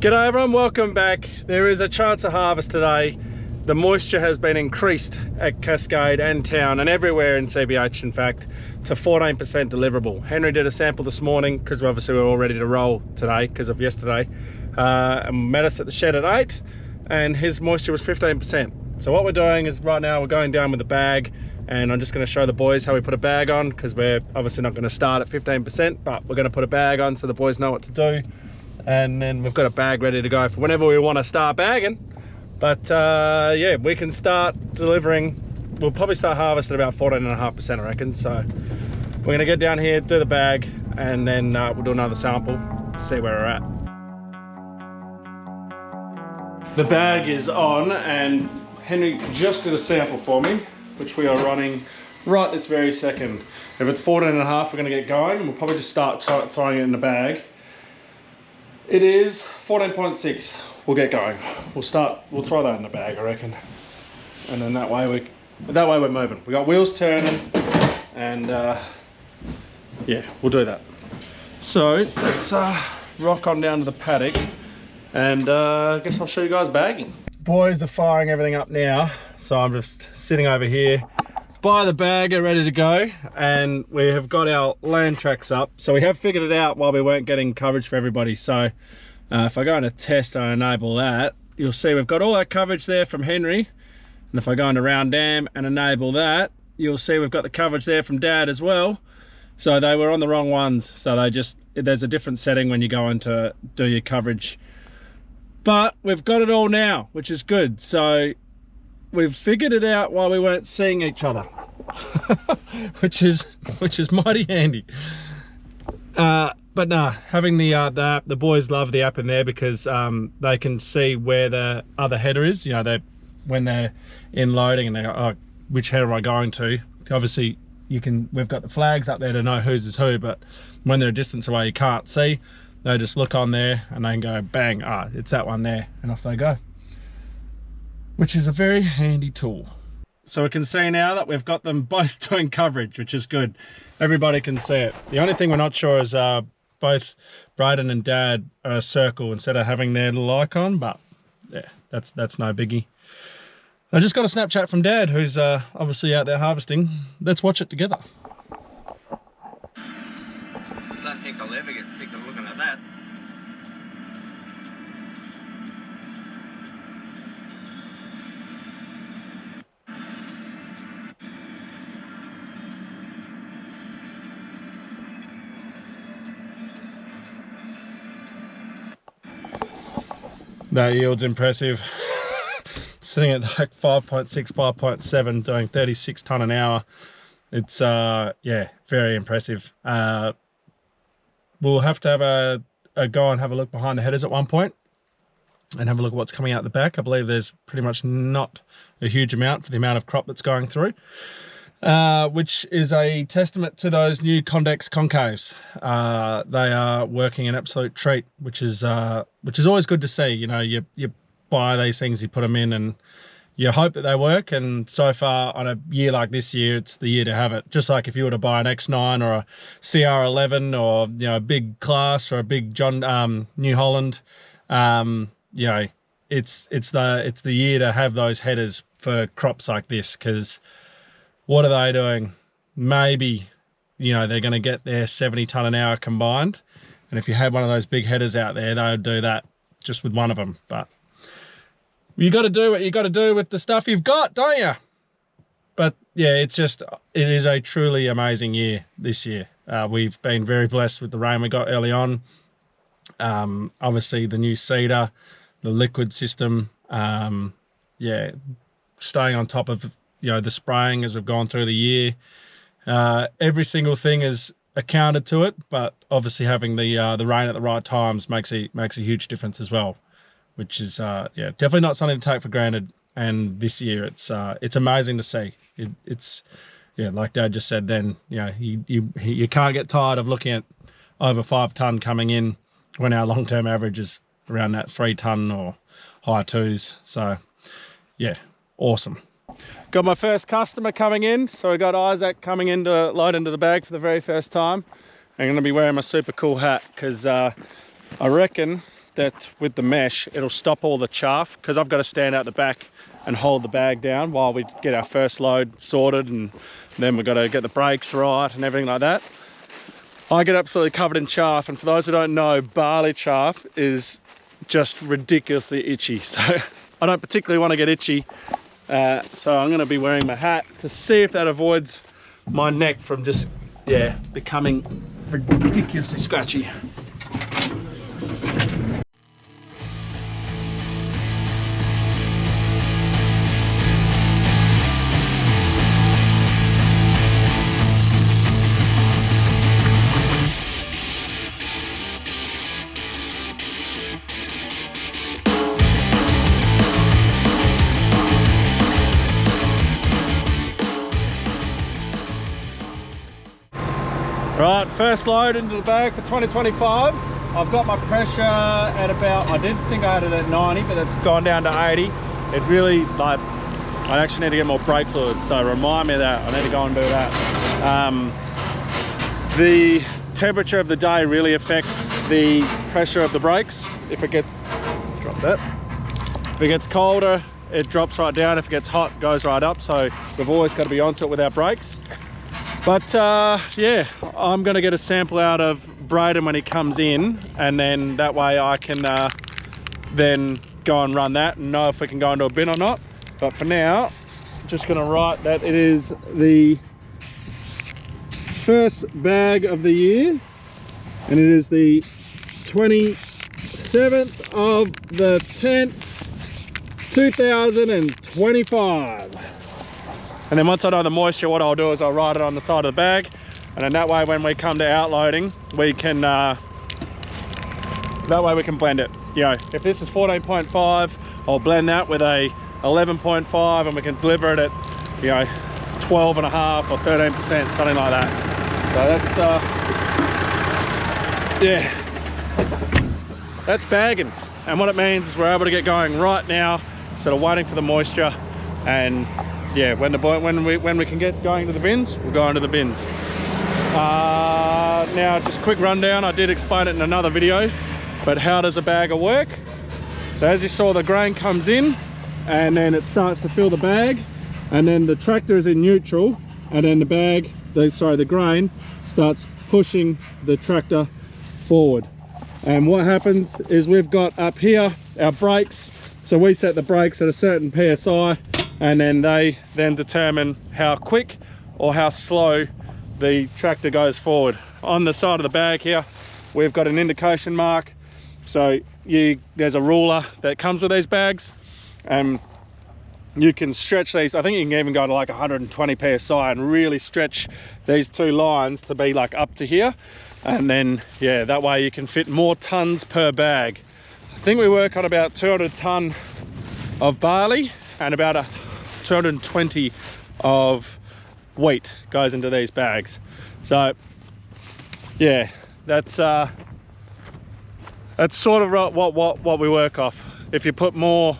G'day everyone, welcome back. There is a chance of harvest today. The moisture has been increased at Cascade and Town and everywhere in CBH, in fact, to 14% deliverable. Henry did a sample this morning because obviously we're all ready to roll today because of yesterday. And met us at the shed at 8 and his moisture was 15%. So what we're doing is right now we're going down with a bag, and I'm just going to show the boys how we put a bag on, because we're obviously not going to start at 15%, but we're going to put a bag on so the boys know what to do. And then we've got a bag ready to go for whenever we want to start bagging. But yeah, we can start delivering. We'll probably start harvest at about 14.5%, I reckon. So we're going to get down here, do the bag, and then we'll do another sample, see where we're at. The bag is on, and Henry just did a sample for me, which we are running right this very second. If it's 14.5, we're going to get going, and we'll probably just start throwing it in the bag. It is 14.6. We'll get going. We'll throw that in the bag, I reckon. And then that way we're moving. We got wheels turning, and yeah, we'll do that. So let's rock on down to the paddock, and I guess I'll show you guys bagging. Boys are firing everything up now, so I'm just sitting over here by the bagger ready to go, and we have got our land tracks up. So we have figured it out while we weren't getting coverage for everybody. So if I go into test and enable that, you'll see we've got all that coverage there from Henry. And if I go into round dam and enable that, you'll see we've got the coverage there from Dad as well. So they were on the wrong ones. So there's a different setting when you go into do your coverage. But we've got it all now, which is good. So we've figured it out while we weren't seeing each other, which is mighty handy. But nah, having the app, the boys love the app in there because they can see where the other header is. You know, when they're in loading and they go, oh, which header am I going to? Obviously, we've got the flags up there to know whose is who, but when they're a distance away, you can't see. They just look on there and they can go, bang, it's that one there, and off they go. Which is a very handy tool. So we can see now that we've got them both doing coverage, which is good. Everybody can see it. The only thing we're not sure is both Braden and Dad are a circle instead of having their little icon, but yeah, that's no biggie. I just got a Snapchat from Dad, who's obviously out there harvesting. Let's watch it together. I don't think I'll ever get sick of looking at that. That yield's impressive. Sitting at like 5.6, 5.7, doing 36 tonne an hour. It's yeah, very impressive. We'll have to have a go and have a look behind the headers at one point and have a look at what's coming out the back. I believe there's pretty much not a huge amount for the amount of crop that's going through, which is a testament to those new Condex concaves. They are working an absolute treat, which is always good to see. You know, you buy these things, you put them in, and you hope that they work. And so far, on a year like this year, it's the year to have it. Just like if you were to buy an X9 or a CR11 or, you know, a big Class or a big New Holland, you know, it's the year to have those headers for crops like this, because what are they doing? Maybe, you know, they're going to get their 70 tonne an hour combined. And if you had one of those big headers out there, they would do that just with one of them. But you got to do what you got to do with the stuff you've got, don't you? But yeah, it is a truly amazing year this year. We've been very blessed with the rain we got early on. Obviously the new seeder, the liquid system, yeah, staying on top of, you know, the spraying as we've gone through the year. Every single thing is accounted to it, but obviously having the rain at the right times makes a huge difference as well, which is yeah, definitely not something to take for granted. And this year it's amazing to see. It's yeah, like Dad just said then, you know, you can't get tired of looking at over 5 tonne coming in when our long-term average is around that 3 tonne or high 2s. So yeah, awesome. Got my first customer coming in, so we got Isaac coming in to load into the bag for the very first time. I'm going to be wearing my super cool hat because I reckon that with the mesh, it'll stop all the chaff, because I've got to stand out the back and hold the bag down while we get our first load sorted, and then we've got to get the brakes right and everything like that. I get absolutely covered in chaff, and for those who don't know, barley chaff is just ridiculously itchy. So I don't particularly want to get itchy. So I'm going to be wearing my hat to see if that avoids my neck from just, yeah, becoming ridiculously scratchy. Right, first load into the bag for 2025. I've got my pressure at about, I did think I had it at 90, but it's gone down to 80. It really, like, I actually need to get more brake fluid, so remind me of that. I need to go and do that. The temperature of the day really affects the pressure of the brakes. If it gets, drop that. If it gets colder, it drops right down. If it gets hot, it goes right up. So we've always got to be onto it with our brakes. But yeah, I'm going to get a sample out of Braden when he comes in, and then that way I can then go and run that and know if we can go into a bin or not. But for now, I'm just going to write that it is the first bag of the year, and it is the 27th of the 10th, 2025. And then once I know the moisture, what I'll do is I'll write it on the side of the bag, and then that way when we come to outloading, we can that way we can blend it. You know, if this is 14.5, I'll blend that with a 11.5, and we can deliver it at, you know, 12.5 or 13%, something like that. So that's yeah, that's bagging, and what it means is we're able to get going right now instead of waiting for the moisture. And yeah, when we can get going to the bins, we'll go into the bins. Now, just a quick rundown. I did explain it in another video, but how does a bagger work? So as you saw, the grain comes in, and then it starts to fill the bag, and then the tractor is in neutral, and then the grain starts pushing the tractor forward. And what happens is we've got up here our brakes. So we set the brakes at a certain PSI, and then they then determine how quick or how slow the tractor goes forward. On the side of the bag here, we've got an indication mark. So there's a ruler that comes with these bags, and you can stretch these. I think you can even go to like 120 PSI and really stretch these two lines to be like up to here. And then, yeah, that way you can fit more tons per bag. I think we work on about 200 ton of barley, and about 220 of wheat goes into these bags. So yeah, that's sort of what we work off. If you put more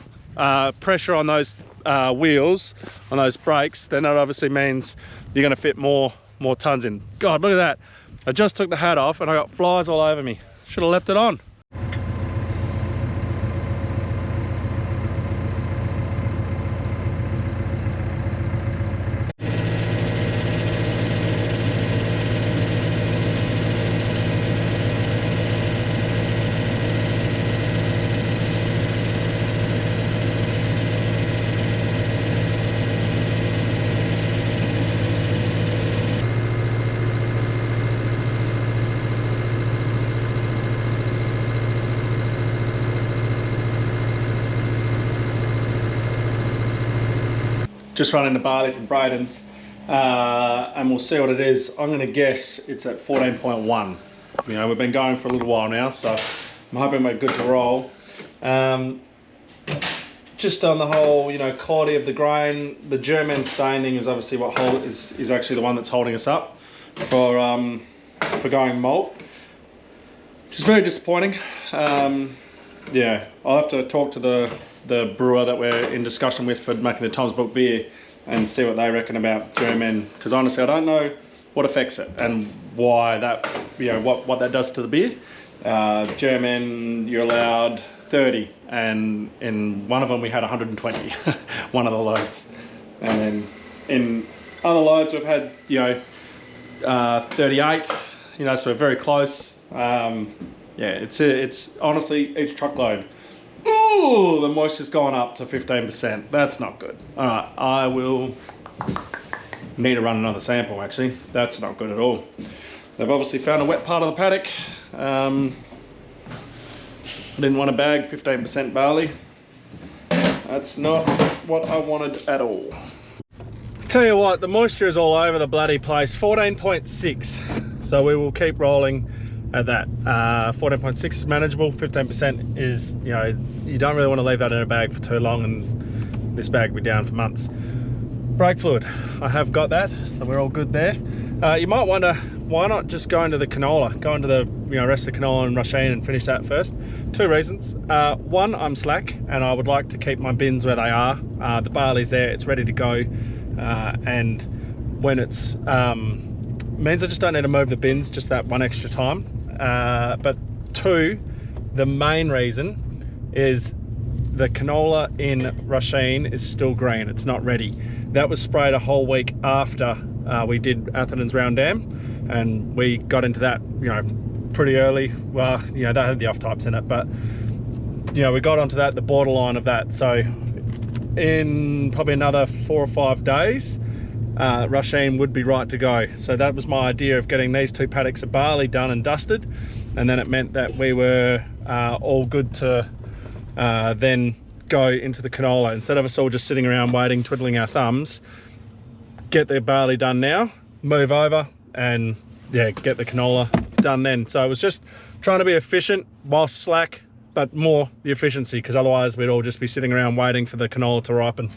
pressure on those wheels, on those brakes, then that obviously means you're going to fit more tons in. God, look at that. I just took the hat off and I got flies all over me. Should have left it on. Just running the barley from Braden's, and we'll see what it is. I'm going to guess it's at 14.1. You know, we've been going for a little while now, so I'm hoping we're good to roll. Just on the whole, you know, quality of the grain, the German staining is obviously what is actually the one that's holding us up for going malt, which is very disappointing. Yeah, I'll have to talk to the brewer that we're in discussion with for making the Tom's Brook beer and see what they reckon about German, because honestly I don't know what affects it and why that, you know, what that does to the beer. German, you're allowed 30, and in one of them we had 120, one of the loads. And then in other loads we've had, you know, 38, you know, so we're very close. Yeah, it's honestly each truckload. Ooh, the moisture's gone up to 15%. That's not good. All right, I will need to run another sample actually. That's not good at all. They've obviously found a wet part of the paddock. Didn't want to bag 15% barley. That's not what I wanted at all. Tell you what, the moisture is all over the bloody place. 14.6. So we will keep rolling at that. 14.6 is manageable. 15% is, you know, you don't really want to leave that in a bag for too long, and this bag will be down for months. Brake fluid, I have got that, so we're all good there. You might wonder, why not just go into the canola, go into the, you know, rest of the canola and Rhiannon and finish that first? Two reasons. One, I'm slack and I would like to keep my bins where they are. The barley's there, it's ready to go, and when it's means I just don't need to move the bins just that one extra time. But two, the main reason is the canola in Rhiannon is still green, it's not ready. That was sprayed a whole week after we did Atherton's Round Dam, and we got into that, you know, pretty early. Well, you know, that had the off types in it, but you know, we got onto that, the borderline of that. So in probably another 4 or 5 days, Rhiannon would be right to go. So that was my idea of getting these 2 paddocks of barley done and dusted, and then it meant that we were all good to then go into the canola. Instead of us all just sitting around waiting, twiddling our thumbs, get the barley done now, move over, and yeah, get the canola done then. So it was just trying to be efficient whilst slack, but more the efficiency, because otherwise we'd all just be sitting around waiting for the canola to ripen.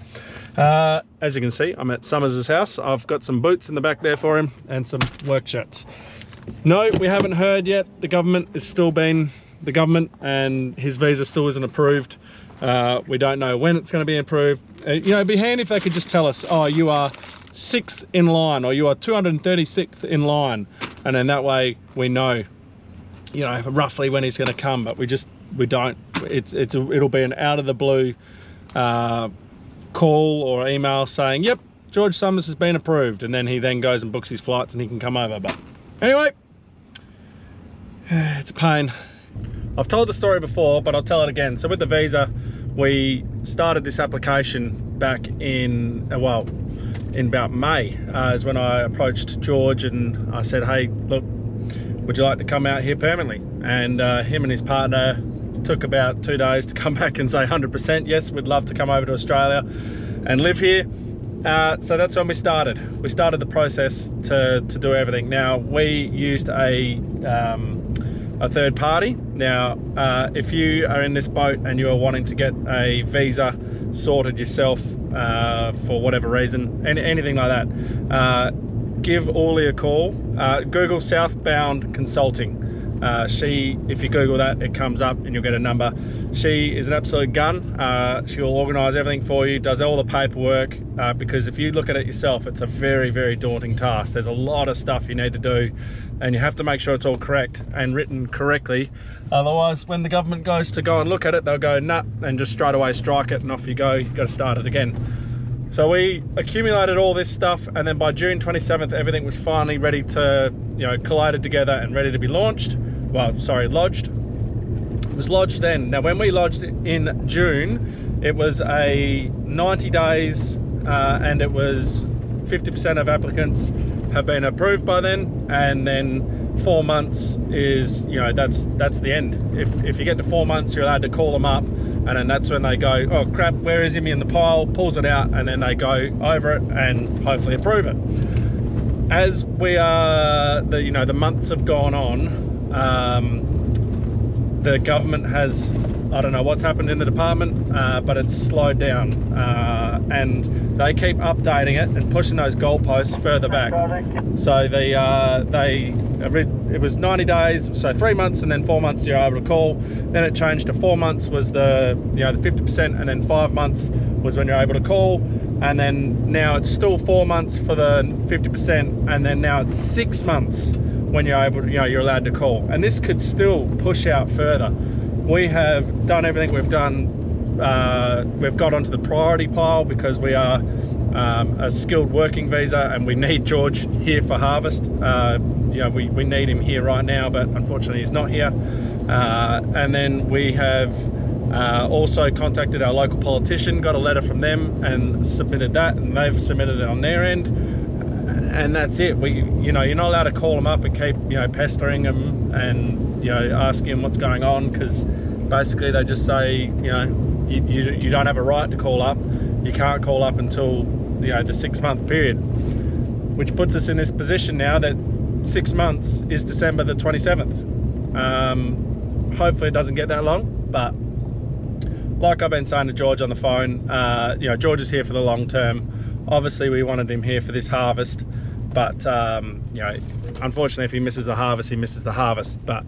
As you can see, I'm at Summers's house. I've got some boots in the back there for him and some work shirts. No, we haven't heard yet. The government is still being the government, and his visa still isn't approved. We don't know when it's going to be approved. You know, it'd be handy if they could just tell us, oh, you are 6th in line, or you are 236th in line, and then that way we know, you know, roughly when he's going to come. But we don't. It'll be an out of the blue call or email saying, yep, George Summers has been approved, and then he then goes and books his flights and he can come over. But anyway, it's a pain. I've told the story before, but I'll tell it again. So with the visa, we started this application back in, well, in about May, is when I approached George and I said, hey, look, would you like to come out here permanently? And him and his partner took about 2 days to come back and say 100%, yes, we'd love to come over to Australia and live here. So that's when we started. We started the process to do everything. Now, we used a third party. Now, if you are in this boat and you are wanting to get a visa sorted yourself for whatever reason, anything like that, give Orly a call. Google Southbound Consulting. If you Google that, it comes up and you'll get a number. She is an absolute gun. She will organise everything for you, does all the paperwork, because if you look at it yourself, it's a very, very daunting task. There's a lot of stuff you need to do, and you have to make sure it's all correct and written correctly. Otherwise, when the government goes to go and look at it, they'll go, nah, and just straight away strike it, and off you go. You've got to start it again. So we accumulated all this stuff, and then by June 27th, everything was finally ready to, you know, collated together and ready to be launched. Well, sorry, lodged. It was lodged then. Now, when we lodged in June, it was a 90 days, and it was 50% of applicants have been approved by then, and then 4 months is, you know, that's the end. If you get to 4 months, you're allowed to call them up, and then that's when they go, oh crap, where is he in the pile, pulls it out, and then they go over it and hopefully approve it. As we are, the months have gone on, the government has, I don't know what's happened in the department, but it's slowed down, and they keep updating it and pushing those goalposts further back. So it was 90 days, so 3 months, and then 4 months you're able to call. Then it changed to 4 months was the 50%, and then 5 months was when you're able to call. And then now it's still 4 months for the 50%, and then now it's 6 months when you're able to, you're allowed to call. And this could still push out further. We have done everything we've done. We've got onto the priority pile because we are a skilled working visa and we need George here for harvest. We need him here right now, but unfortunately he's not here. And then we have also contacted our local politician, got a letter from them and submitted that, and they've submitted it on their end. And that's it. You're not allowed to call them up and keep pestering them and asking them what's going on, because basically they just say you don't have a right to call up. You can't call up until the 6 month period, which puts us in this position now that 6 months is December the 27th. Hopefully it doesn't get that long, but like I've been saying to George on the phone, George is here for the long term. Obviously we wanted him here for this harvest, but unfortunately if he misses the harvest, he misses the harvest. But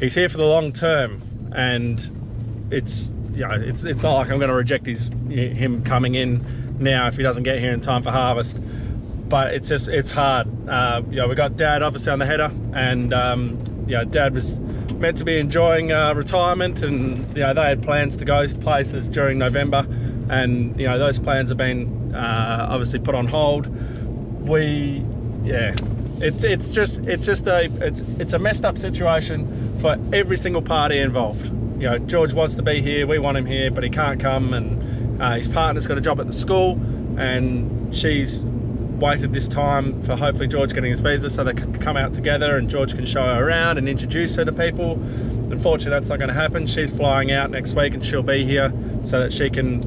he's here for the long term, and it's not like I'm going to reject him coming in now if he doesn't get here in time for harvest. But it's hard. We got Dad obviously on the header, and Dad was meant to be enjoying retirement, and they had plans to go places during November, and those plans have been obviously put on hold. It's a messed up situation for every single party involved. George wants to be here, we want him here, but he can't come, and his partner's got a job at the school, and she's waited this time for hopefully George getting his visa so they can come out together and George can show her around and introduce her to people. Unfortunately that's not going to happen. She's flying out next week and she'll be here so that she can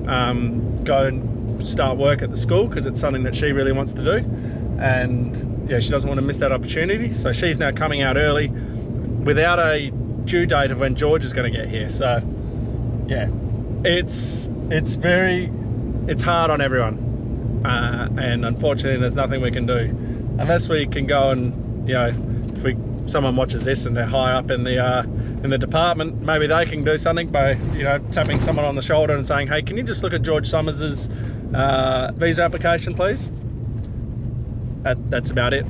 go and start work at the school, because it's something that she really wants to do, and she doesn't want to miss that opportunity. So she's now coming out early without a due date of when George is going to get here. So it's hard on everyone. And unfortunately there's nothing we can do unless we can go and if someone watches this and they're high up in the department, maybe they can do something by tapping someone on the shoulder and saying, hey, can you just look at George Summers's visa application please. That's about it.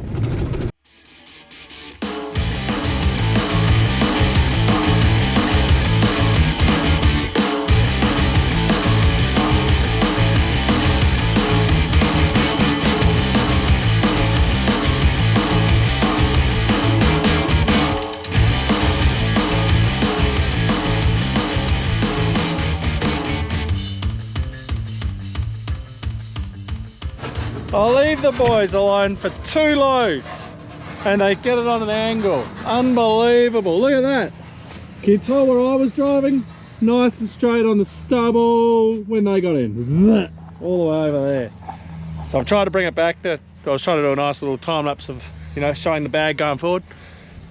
I'll leave the boys alone for 2 loads and they get it on an angle. Unbelievable. Look at that. Can you tell where I was driving? Nice and straight on the stubble when they got in. All the way over there. So I've tried to bring it back there. I was trying to do a nice little time lapse of, showing the bag going forward.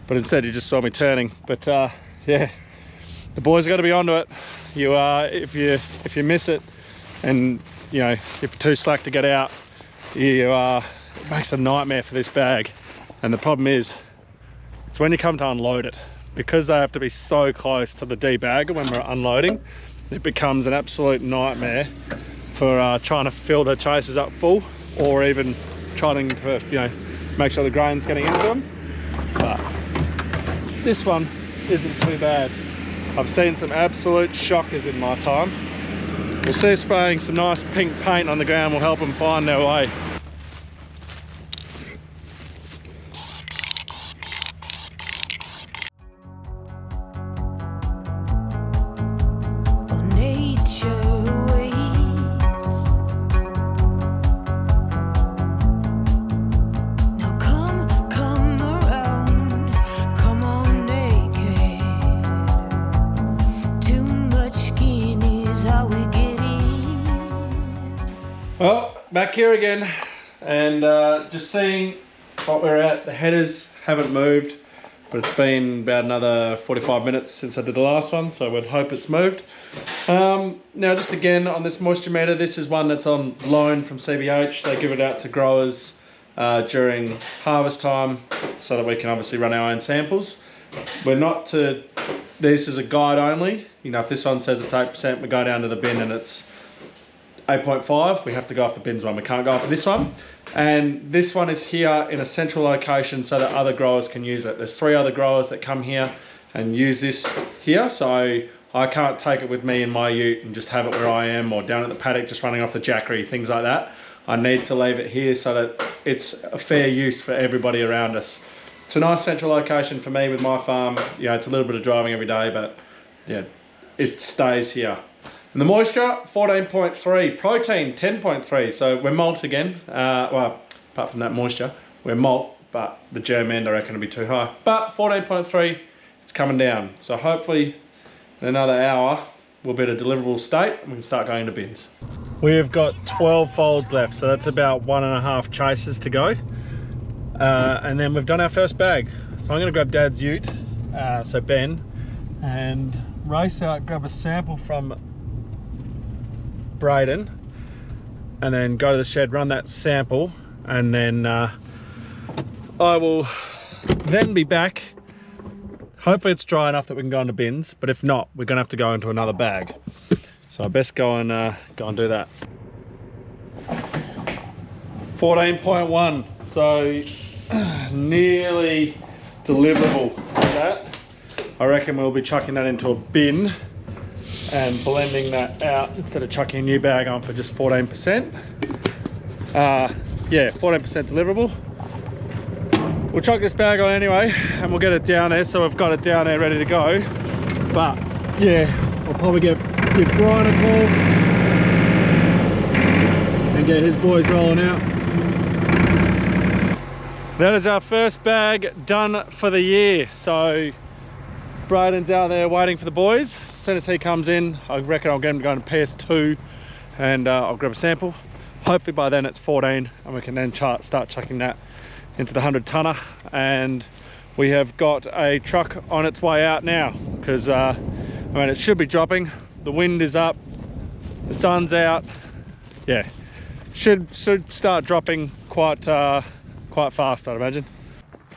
But instead you just saw me turning. But yeah, the boys have got to be onto it. If you miss it and you're too slack to get out, it makes a nightmare for this bag. And the problem is, it's when you come to unload it, because they have to be so close to the debagger when we're unloading, it becomes an absolute nightmare for trying to fill the chasers up full, or even trying to make sure the grain's getting into them. But this one isn't too bad. I've seen some absolute shockers in my time. We'll see if spraying some nice pink paint on the ground will help them find their way. Well, back here again, and just seeing what we're at. The headers haven't moved, but it's been about another 45 minutes since I did the last one, so we'd hope it's moved. Now just again on this moisture meter, this is one that's on loan from CBH. They give it out to growers during harvest time so that we can obviously run our own samples. We're not to, this is a guide only. If this one says it's 8%, we go down to the bin and it's 8.5. We have to go off the bins one. We can't go off this one. And this one is here in a central location so that other growers can use it. There's 3 other growers that come here and use this here. So I can't take it with me in my ute and just have it where I am or down at the paddock just running off the jackery, things like that. I need to leave it here so that it's a fair use for everybody around us. It's a nice central location for me with my farm. You know, it's a little bit of driving every day, but yeah, it stays here. And the moisture, 14.3, protein, 10.3. So we're malt again. Well, apart from that moisture, we're malt, but the germ end I reckon will be too high. But 14.3, it's coming down. So hopefully in another hour, we'll be at a deliverable state and we can start going to bins. We've got 12 folds left, so that's about 1.5 chases to go. And then we've done our first bag. So I'm gonna grab Dad's ute, so Ben, and race out, grab a sample from Braden, and then go to the shed, run that sample, and then I will then be back. Hopefully it's dry enough that we can go into bins, but if not, we're gonna have to go into another bag. So I best go and do that. 14.1, so nearly deliverable with that. I reckon we'll be chucking that into a bin and blending that out instead of chucking a new bag on for just 14%. Yeah, 14% deliverable. We'll chuck this bag on anyway and we'll get it down there, so we've got it down there ready to go. But yeah, we'll probably give Brian a call and get his boys rolling out. That is our first bag done for the year. So Braden's out there waiting for the boys. As soon as he comes in, I reckon I'll get him to go into PS2 and I'll grab a sample. Hopefully by then it's 14 and we can then start chucking that into the 100-tonner. And we have got a truck on its way out now because I mean, it should be dropping. The wind is up, the sun's out. Yeah, should start dropping quite fast, I'd imagine.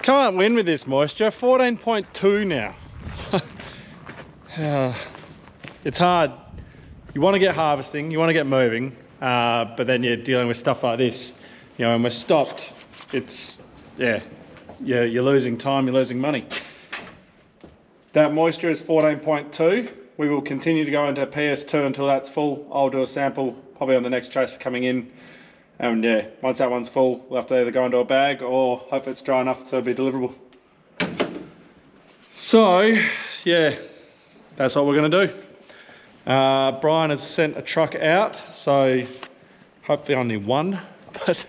Can't win with this moisture. 14.2 now. It's hard. You want to get harvesting, you want to get moving, but then you're dealing with stuff like this. You know, when we're stopped, it's you're losing time, you're losing money. That moisture is 14.2. We will continue to go into PS2 until that's full. I'll do a sample probably on the next chase coming in. And yeah, once that one's full, we'll have to either go into a bag or hope it's dry enough to be deliverable. So yeah, that's what we're gonna do. Brian has sent a truck out, so hopefully only one, but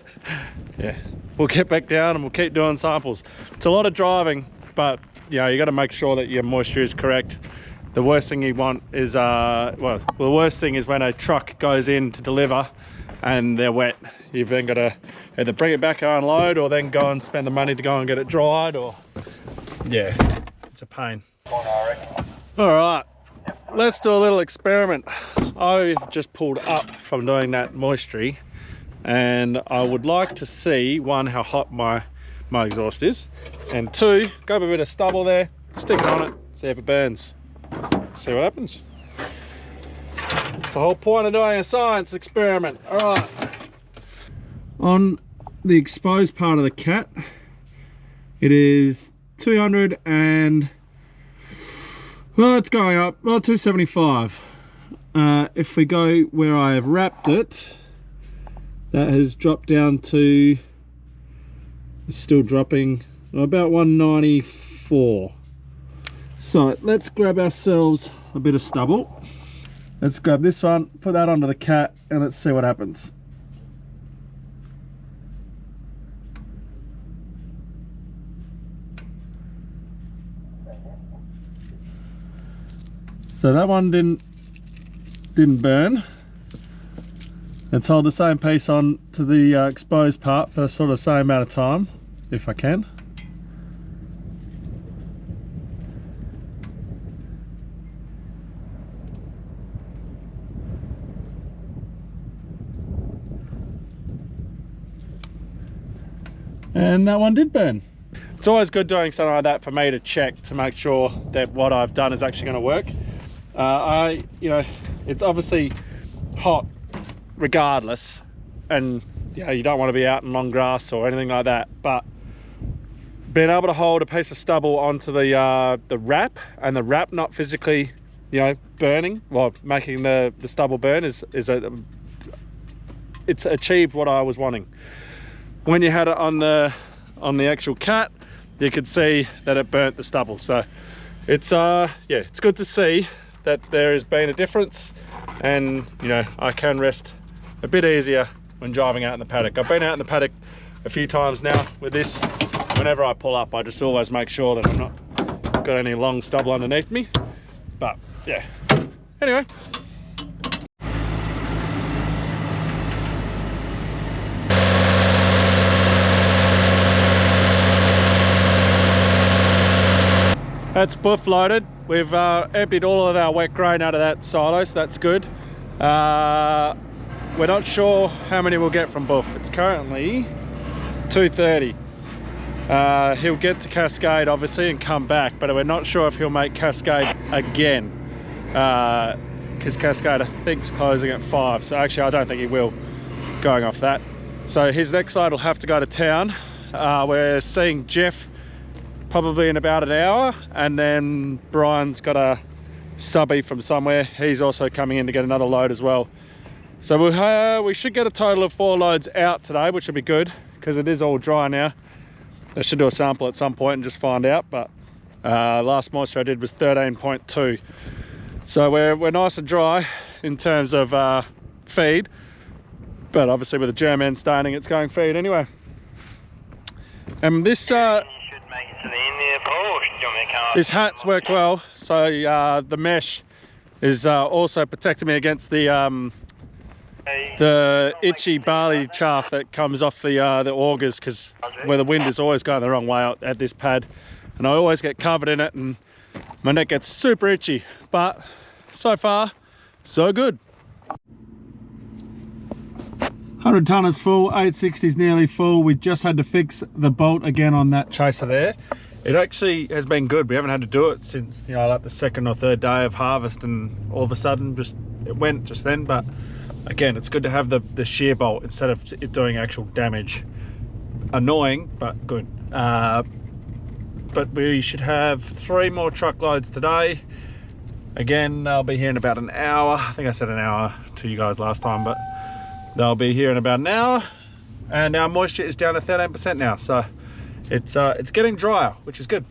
yeah, we'll get back down and we'll keep doing samples. It's a lot of driving, but you know, you got to make sure that your moisture is correct. The worst thing you want is well, the worst thing is when a truck goes in to deliver and they're wet. You've then got to either bring it back and unload, or then go and spend the money to go and get it dried, or yeah, it's a pain. All right, let's do a little experiment. I've just pulled up from doing that moistury, and I would like to see, one, how hot my exhaust is, and two, grab a bit of stubble there, stick it on it, see if it burns, see what happens. That's the whole point of doing a science experiment. All right, on the exposed part of the cat, it is 200 and, well, it's going up, well, 275. If we go where I have wrapped it, that has dropped down to, it's still dropping, about 194. So let's grab ourselves a bit of stubble. Let's grab this one, put that onto the cat, and let's see what happens. So that one didn't burn. Let's hold the same piece on to the exposed part for sort of the same amount of time, if I can. And that one did burn. It's always good doing something like that for me to check, to make sure that what I've done is actually going to work. You know, it's obviously hot regardless, and you know, you don't want to be out in long grass or anything like that, but being able to hold a piece of stubble onto the wrap, and the wrap not physically, you know, burning, well, making the stubble burn it's achieved what I was wanting. When you had it on the actual cat, you could see that it burnt the stubble. So it's yeah, it's good to see that there has been a difference, and you know, I can rest a bit easier when driving out in the paddock. I've been out in the paddock a few times now with this. Whenever I pull up, I just always make sure that I'm not got any long stubble underneath me. But yeah, anyway. That's buff loaded. We've emptied all of our wet grain out of that silo, so that's good. We're not sure how many we'll get from buff. It's currently 2:30. He'll get to Cascade obviously and come back, but we're not sure if he'll make Cascade again, because Cascade I think is closing at 5. So actually I don't think he will, going off that. So his next load will have to go to town. We're seeing Jeff probably in about an hour, and then Brian's got a subby from somewhere. He's also coming in to get another load as well. So we should get a total of 4 loads out today, which will be good because it is all dry now. I should do a sample at some point and just find out, but last moisture I did was 13.2. So we're nice and dry in terms of feed, but obviously with the germ end staining, it's going feed anyway. And this this hat's worked well, so the mesh is also protecting me against the itchy barley chaff that comes off the augers, because where the wind is always going the wrong way out at this pad, and I always get covered in it and my neck gets super itchy. But so far so good. 100 tonners full, 860's nearly full. We just had to fix the bolt again on that chaser there. It actually has been good. We haven't had to do it since, you know, like the 2nd or 3rd day of harvest, and all of a sudden it went just then. But again, it's good to have the shear bolt instead of it doing actual damage. Annoying, but good. But we should have 3 more truckloads today. Again, they'll be here in about an hour. I think I said an hour to you guys last time, but they'll be here in about an hour. And our moisture is down to 13% now, so it's getting drier, which is good.